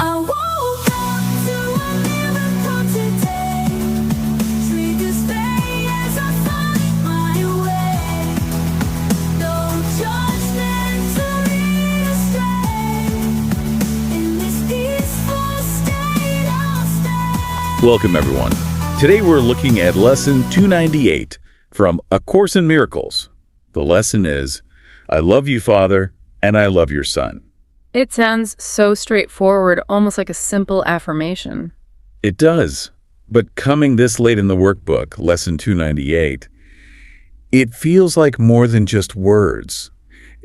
I woke up to a miracle today. Triggers fade as I find my way. No judgment to lead astray. In this peaceful state I'll stay. Welcome, everyone. Today we're looking at Lesson 298 from A Course in Miracles. The lesson is, I love you, Father, and I love your Son. It sounds so straightforward, almost like a simple affirmation. It does. But coming this late in the workbook, Lesson 298, it feels like more than just words.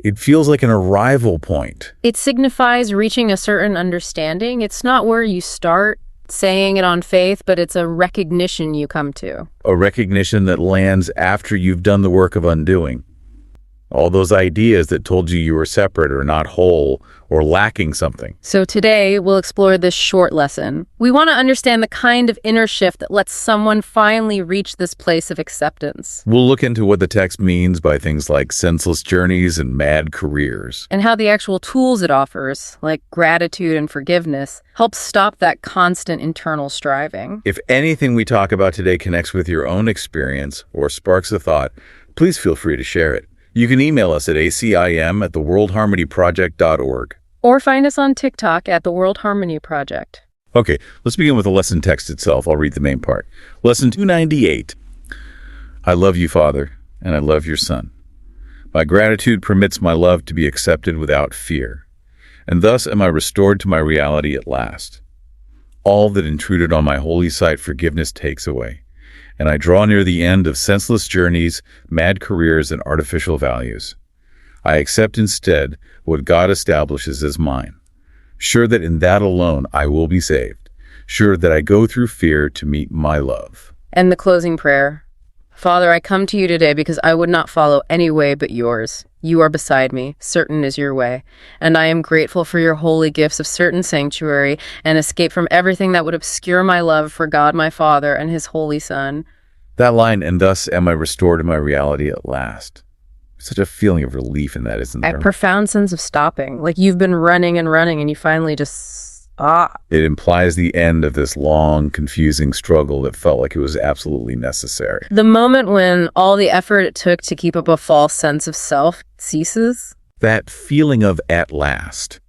It feels like an arrival point. It signifies reaching a certain understanding. It's not where you start saying it on faith, but it's a recognition you come to. A recognition that lands after you've done the work of undoing. All those ideas that told you were separate or not whole or lacking something. So today, we'll explore this short lesson. We want to understand the kind of inner shift that lets someone finally reach this place of acceptance. We'll look into what the text means by things like senseless journeys and mad careers. And how the actual tools it offers, like gratitude and forgiveness, help stop that constant internal striving. If anything we talk about today connects with your own experience or sparks a thought, please feel free to share it. You can email us at acim@theworldharmonyproject.org. Or find us on TikTok at The World Harmony Project. Okay, let's begin with the lesson text itself. I'll read the main part. Lesson 298. I love you, Father, and I love your Son. My gratitude permits my love to be accepted without fear, and thus am I restored to my reality at last. All that intruded on my holy sight forgiveness takes away, and I draw near the end of senseless journeys, mad careers, and artificial values. I accept instead what God establishes as mine, sure that in that alone I will be saved, sure that I go through fear to meet my love. And the closing prayer. Father, I come to you today because I would not follow any way but yours. You are beside me, certain is your way, and I am grateful for your holy gifts of certain sanctuary and escape from everything that would obscure my love for God my Father and his Holy Son. That line, and thus am I restored to my reality at last. Such a feeling of relief in that, isn't there? A profound sense of stopping, like you've been running and running and you finally just It implies the end of this long, confusing struggle that felt like it was absolutely necessary. The moment when all the effort it took to keep up a false sense of self ceases. That feeling of at last.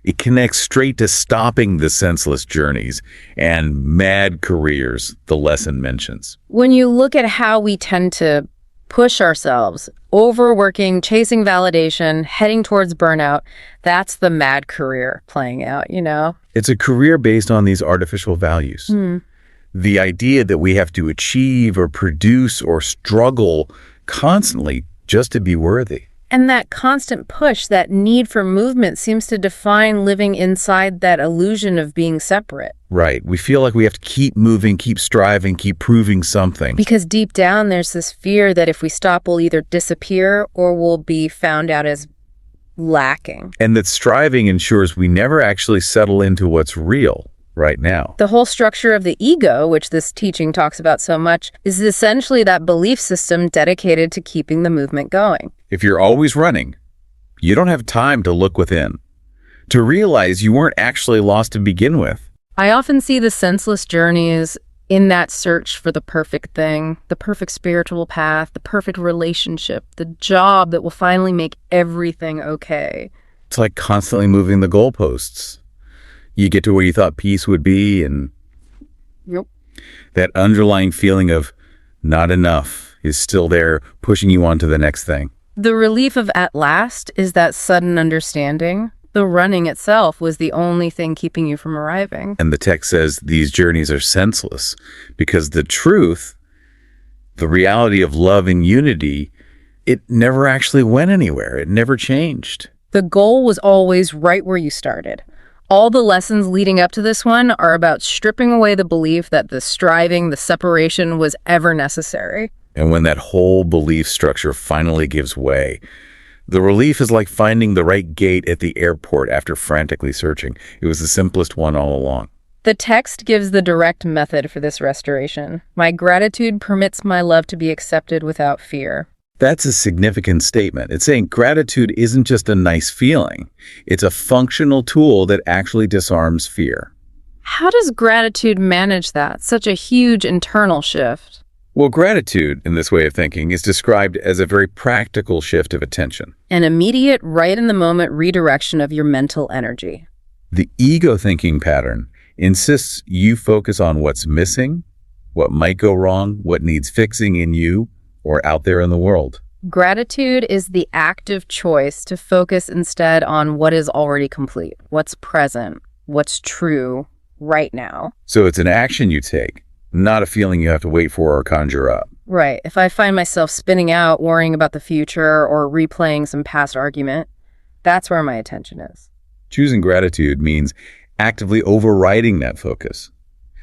It connects straight to stopping the senseless journeys and mad careers the lesson mentions. When you look at how we tend to push ourselves, overworking, chasing validation, heading towards burnout, that's the mad career playing out, you know? It's a career based on these artificial values. The idea that we have to achieve or produce or struggle constantly just to be worthy. And that constant push, that need for movement, seems to define living inside that illusion of being separate. Right. We feel like we have to keep moving, keep striving, keep proving something. Because deep down, there's this fear that if we stop, we'll either disappear or we'll be found out as lacking. And that striving ensures we never actually settle into what's real right now. The whole structure of the ego, which this teaching talks about so much, is essentially that belief system dedicated to keeping the movement going. If you're always running, you don't have time to look within, to realize you weren't actually lost to begin with. I often see the senseless journeys in that search for the perfect thing, the perfect spiritual path, the perfect relationship, the job that will finally make everything okay. It's like constantly moving the goalposts. You get to where you thought peace would be, and that underlying feeling of not enough is still there, pushing you on to the next thing. The relief of at last is that sudden understanding. The running itself was the only thing keeping you from arriving. And the text says these journeys are senseless because the truth, the reality of love and unity, it never actually went anywhere. It never changed. The goal was always right where you started. All the lessons leading up to this one are about stripping away the belief that the striving, the separation was ever necessary. And when that whole belief structure finally gives way, the relief is like finding the right gate at the airport after frantically searching. It was the simplest one all along. The text gives the direct method for this restoration. My gratitude permits my love to be accepted without fear. That's a significant statement. It's saying gratitude isn't just a nice feeling. It's a functional tool that actually disarms fear. How does gratitude manage that? Such a huge internal shift. Well, gratitude, in this way of thinking, is described as a very practical shift of attention. An immediate, right-in-the-moment redirection of your mental energy. The ego thinking pattern insists you focus on what's missing, what might go wrong, what needs fixing in you or out there in the world. Gratitude is the active choice to focus instead on what is already complete, what's present, what's true right now. So it's an action you take, not a feeling you have to wait for or conjure up. Right. If I find myself spinning out, worrying about the future, or replaying some past argument, that's where my attention is. Choosing gratitude means actively overriding that focus,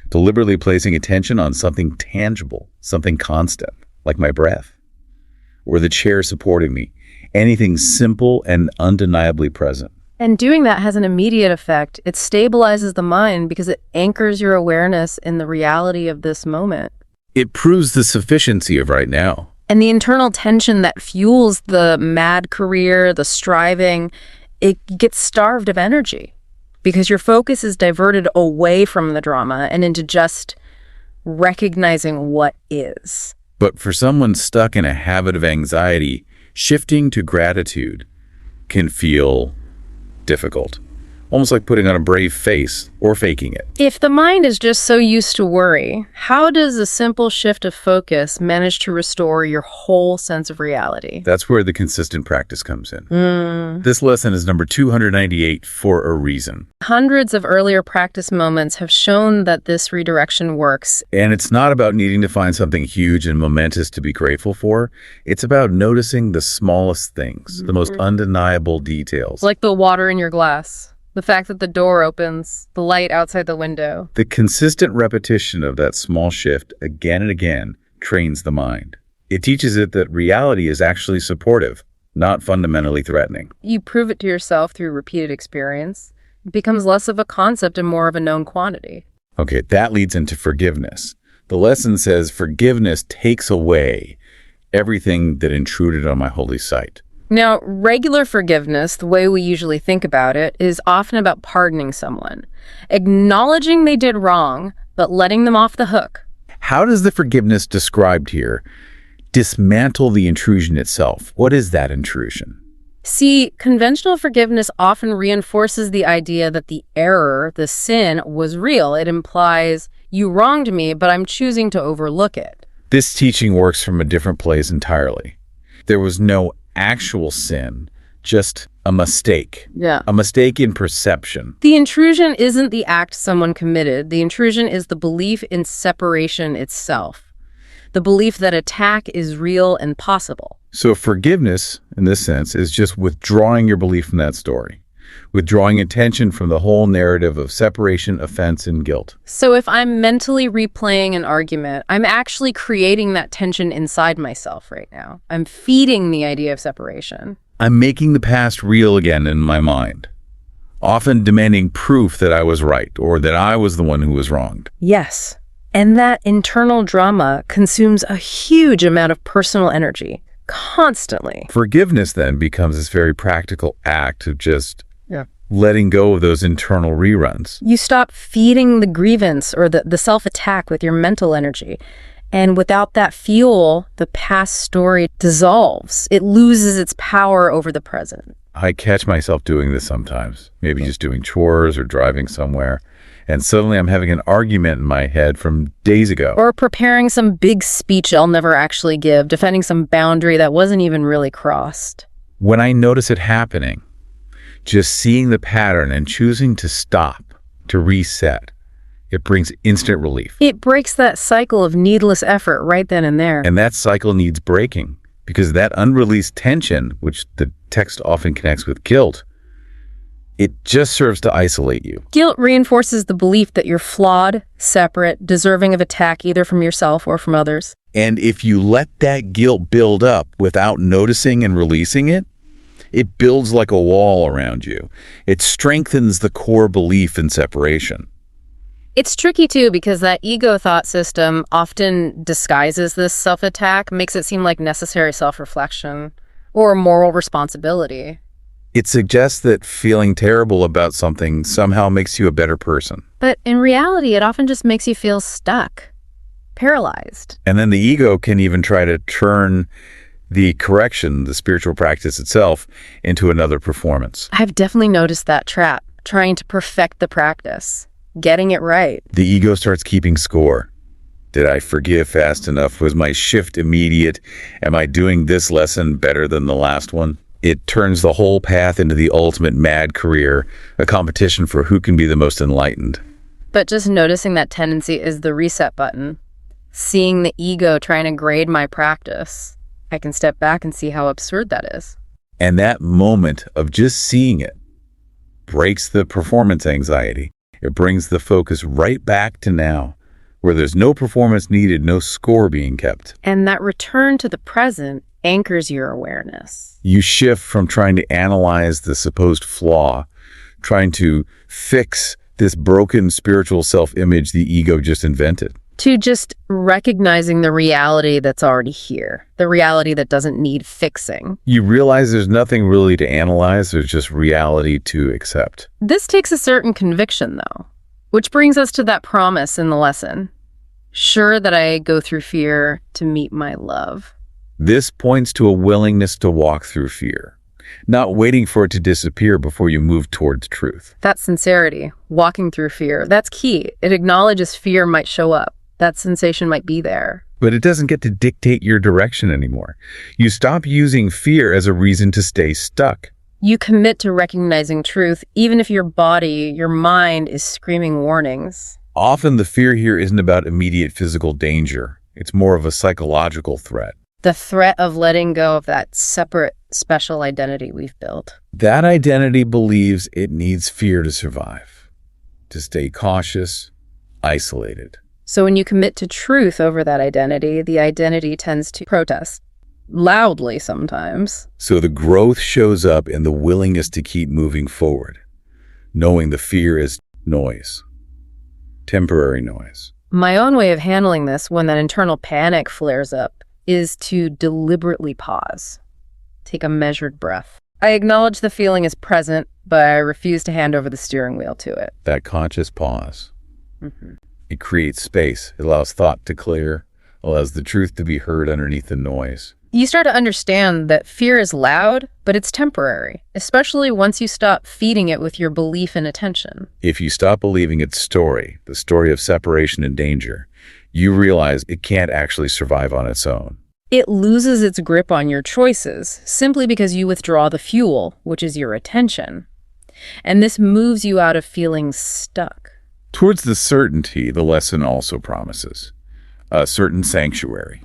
deliberately placing attention on something tangible, something constant, like my breath, or the chair supporting me, anything simple and undeniably present. And doing that has an immediate effect. It stabilizes the mind because it anchors your awareness in the reality of this moment. It proves the sufficiency of right now. And the internal tension that fuels the mad career, the striving, it gets starved of energy because your focus is diverted away from the drama and into just recognizing what is. But for someone stuck in a habit of anxiety, shifting to gratitude can feel difficult, almost like putting on a brave face or faking it. If the mind is just so used to worry, how does a simple shift of focus manage to restore your whole sense of reality? That's where the consistent practice comes in. This lesson is number 298 for a reason. Hundreds of earlier practice moments have shown that this redirection works. And it's not about needing to find something huge and momentous to be grateful for. It's about noticing the smallest things, the most undeniable details. Like the water in your glass. The fact that the door opens, the light outside the window. The consistent repetition of that small shift again and again trains the mind. It teaches it that reality is actually supportive, not fundamentally threatening. You prove it to yourself through repeated experience. It becomes less of a concept and more of a known quantity. Okay, that leads into forgiveness. The lesson says forgiveness takes away everything that intruded on my holy sight. Now, regular forgiveness, the way we usually think about it, is often about pardoning someone, acknowledging they did wrong, but letting them off the hook. How does the forgiveness described here dismantle the intrusion itself? What is that intrusion? See, conventional forgiveness often reinforces the idea that the error, the sin, was real. It implies, you wronged me, but I'm choosing to overlook it. This teaching works from a different place entirely. There was no actual sin, just a mistake. Yeah. A mistake in perception. The intrusion isn't the act someone committed. The intrusion is the belief in separation itself. The belief that attack is real and possible. So forgiveness, in this sense, is just withdrawing your belief from that story, withdrawing attention from the whole narrative of separation, offense, and guilt. So if I'm mentally replaying an argument, I'm actually creating that tension inside myself right now. I'm feeding the idea of separation. I'm making the past real again in my mind, often demanding proof that I was right or that I was the one who was wronged. Yes. And that internal drama consumes a huge amount of personal energy, constantly. Forgiveness then becomes this very practical act of just letting go of those internal reruns. You stop feeding the grievance or the self-attack with your mental energy. And without that fuel, the past story dissolves. It loses its power over the present. I catch myself doing this sometimes, maybe just doing chores or driving somewhere, and suddenly I'm having an argument in my head from days ago. Or preparing some big speech I'll never actually give, defending some boundary that wasn't even really crossed. When I notice it happening, just seeing the pattern and choosing to stop, to reset, it brings instant relief. It breaks that cycle of needless effort right then and there. And that cycle needs breaking because that unreleased tension, which the text often connects with guilt, it just serves to isolate you. Guilt reinforces the belief that you're flawed, separate, deserving of attack either from yourself or from others. And if you let that guilt build up without noticing and releasing it, it builds like a wall around you. It strengthens the core belief in separation. It's tricky too because that ego thought system often disguises this self-attack, makes it seem like necessary self-reflection or moral responsibility. It suggests that feeling terrible about something somehow makes you a better person. But in reality, it often just makes you feel stuck, paralyzed. And then the ego can even try to turn the correction, the spiritual practice itself, into another performance. I've definitely noticed that trap, trying to perfect the practice, getting it right. The ego starts keeping score. Did I forgive fast enough? Was my shift immediate? Am I doing this lesson better than the last one? It turns the whole path into the ultimate mad career, a competition for who can be the most enlightened. But just noticing that tendency is the reset button. Seeing the ego trying to grade my practice, I can step back and see how absurd that is. And that moment of just seeing it breaks the performance anxiety. It brings the focus right back to now, where there's no performance needed, no score being kept. And that return to the present anchors your awareness. You shift from trying to analyze the supposed flaw, trying to fix this broken spiritual self-image the ego just invented, to just recognizing the reality that's already here, the reality that doesn't need fixing. You realize there's nothing really to analyze, there's just reality to accept. This takes a certain conviction, though, which brings us to that promise in the lesson. Sure that I go through fear to meet my love. This points to a willingness to walk through fear, not waiting for it to disappear before you move towards truth. That sincerity, walking through fear, that's key. It acknowledges fear might show up. That sensation might be there. But it doesn't get to dictate your direction anymore. You stop using fear as a reason to stay stuck. You commit to recognizing truth, even if your body, your mind is screaming warnings. Often the fear here isn't about immediate physical danger. It's more of a psychological threat. The threat of letting go of that separate, special identity we've built. That identity believes it needs fear to survive, to stay cautious, isolated. So when you commit to truth over that identity, the identity tends to protest. Loudly sometimes. So the growth shows up in the willingness to keep moving forward, knowing the fear is noise, temporary noise. My own way of handling this when that internal panic flares up is to deliberately pause. Take a measured breath. I acknowledge the feeling is present, but I refuse to hand over the steering wheel to it. That conscious pause. It creates space. It allows thought to clear, allows the truth to be heard underneath the noise. You start to understand that fear is loud, but it's temporary, especially once you stop feeding it with your belief and attention. If you stop believing its story, the story of separation and danger, you realize it can't actually survive on its own. It loses its grip on your choices simply because you withdraw the fuel, which is your attention. And this moves you out of feeling stuck. Towards the certainty, the lesson also promises a certain sanctuary.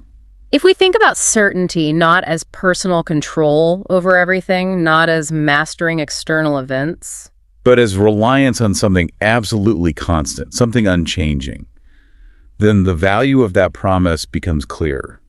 If we think about certainty not as personal control over everything, not as mastering external events, but as reliance on something absolutely constant, something unchanging, then the value of that promise becomes clearer.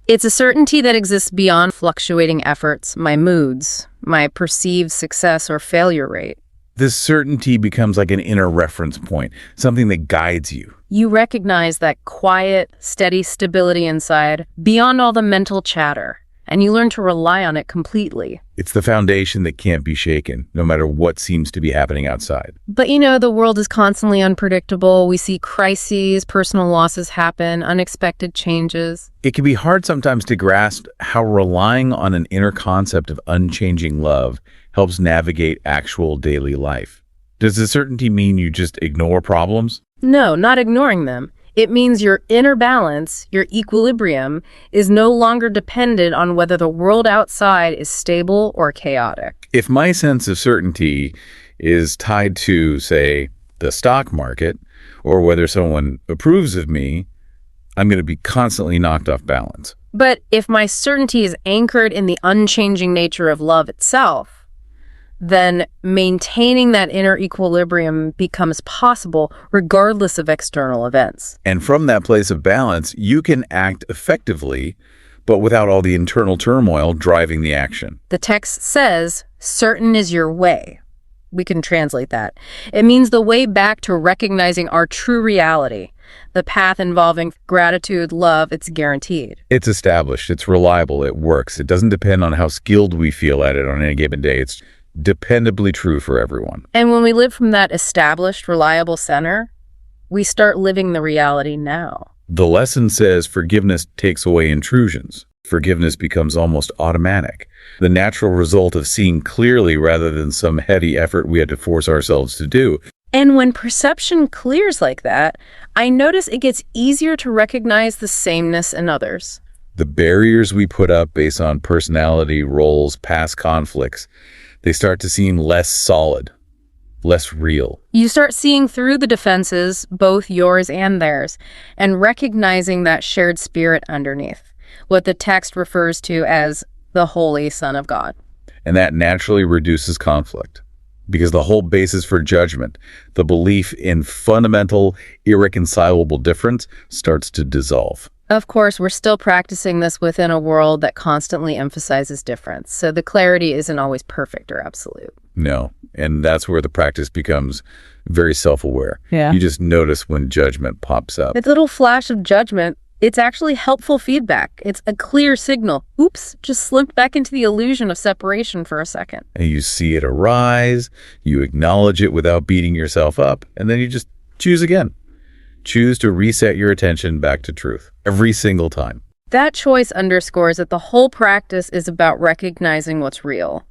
it's a certainty that exists beyond fluctuating efforts, my moods, my perceived success or failure rate. This certainty becomes like an inner reference point, something that guides you. You recognize that quiet, steady stability inside, beyond all the mental chatter, and you learn to rely on it completely. It's the foundation that can't be shaken, no matter what seems to be happening outside. But you know, the world is constantly unpredictable. We see crises, personal losses happen, unexpected changes. It can be hard sometimes to grasp how relying on an inner concept of unchanging love helps navigate actual daily life. Does the certainty mean you just ignore problems? No, not ignoring them. It means your inner balance, your equilibrium, is no longer dependent on whether the world outside is stable or chaotic. If my sense of certainty is tied to, say, the stock market, or whether someone approves of me, I'm going to be constantly knocked off balance. But if my certainty is anchored in the unchanging nature of love itself, then maintaining that inner equilibrium becomes possible regardless of external events. And from that place of balance, you can act effectively, but without all the internal turmoil driving the action. The text says, certain is your way. We can translate that. It means the way back to recognizing our true reality. The path involving gratitude, love, it's guaranteed. It's established, it's reliable, it works. It doesn't depend on how skilled we feel at it on any given day. It's dependably true for everyone. And when we live from that established, reliable center, we start living the reality now. The lesson says forgiveness takes away intrusions. Forgiveness becomes almost automatic, the natural result of seeing clearly rather than some heady effort we had to force ourselves to do. And when perception clears like that, I notice it gets easier to recognize the sameness in others. The barriers we put up based on personality, roles, past conflicts, they start to seem less solid, less real. You start seeing through the defenses, both yours and theirs, and recognizing that shared spirit underneath, what the text refers to as the Holy Son of God. And that naturally reduces conflict, because the whole basis for judgment, the belief in fundamental, irreconcilable difference, starts to dissolve. Of course, we're still practicing this within a world that constantly emphasizes difference, so the clarity isn't always perfect or absolute. No, and that's where the practice becomes very self-aware. Yeah. You just notice when judgment pops up. That little flash of judgment, it's actually helpful feedback. It's a clear signal. Oops, just slipped back into the illusion of separation for a second. And you see it arise, you acknowledge it without beating yourself up, and then you just choose again. Choose to reset your attention back to truth every single time. That choice underscores that the whole practice is about recognizing what's real.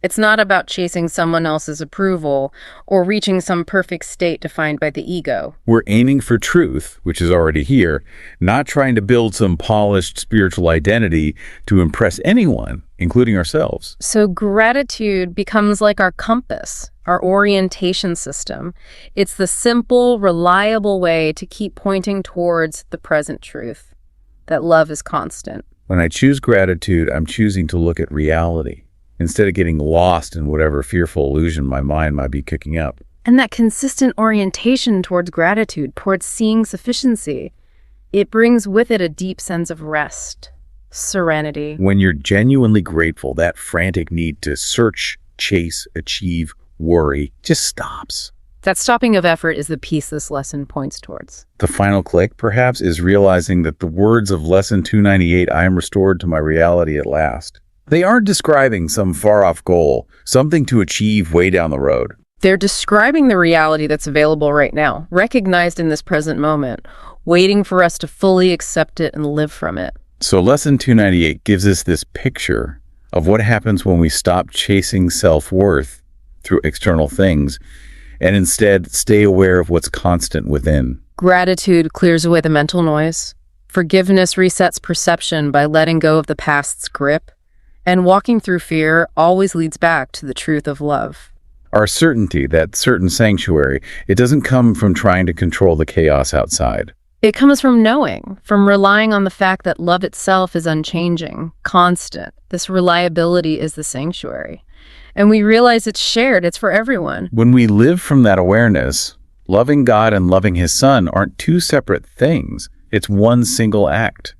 It's not about chasing someone else's approval or reaching some perfect state defined by the ego. We're aiming for truth, which is already here, not trying to build some polished spiritual identity to impress anyone, including ourselves. So gratitude becomes like our compass, our orientation system. It's the simple, reliable way to keep pointing towards the present truth, that love is constant. When I choose gratitude, I'm choosing to look at reality, instead of getting lost in whatever fearful illusion my mind might be cooking up. And that consistent orientation towards gratitude, towards seeing sufficiency, it brings with it a deep sense of rest, serenity. When you're genuinely grateful, that frantic need to search, chase, achieve, worry just stops. That stopping of effort is the piece this lesson points towards. The final click, perhaps, is realizing that the words of Lesson 298, I am restored to my reality at last, they aren't describing some far-off goal, something to achieve way down the road. They're describing the reality that's available right now, recognized in this present moment, waiting for us to fully accept it and live from it. So Lesson 298 gives us this picture of what happens when we stop chasing self-worth through external things and instead stay aware of what's constant within. Gratitude clears away the mental noise. Forgiveness resets perception by letting go of the past's grip. And walking through fear always leads back to the truth of love. Our certainty, that certain sanctuary, it doesn't come from trying to control the chaos outside. It comes from knowing, from relying on the fact that love itself is unchanging, constant. This reliability is the sanctuary. And we realize it's shared, it's for everyone. When we live from that awareness, loving God and loving His Son aren't two separate things. It's one single act.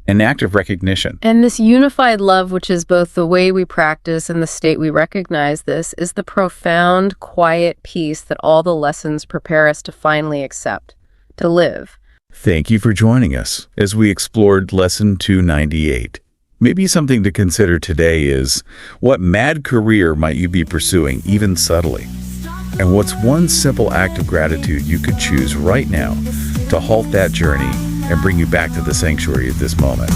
An act of recognition. And this unified love, which is both the way we practice and the state we recognize this, is the profound, quiet peace that all the lessons prepare us to finally accept, to live. Thank you for joining us as we explored Lesson 298. Maybe something to consider today is, what mad career might you be pursuing, even subtly? And what's one simple act of gratitude you could choose right now to halt that journey and bring you back to the sanctuary at this moment?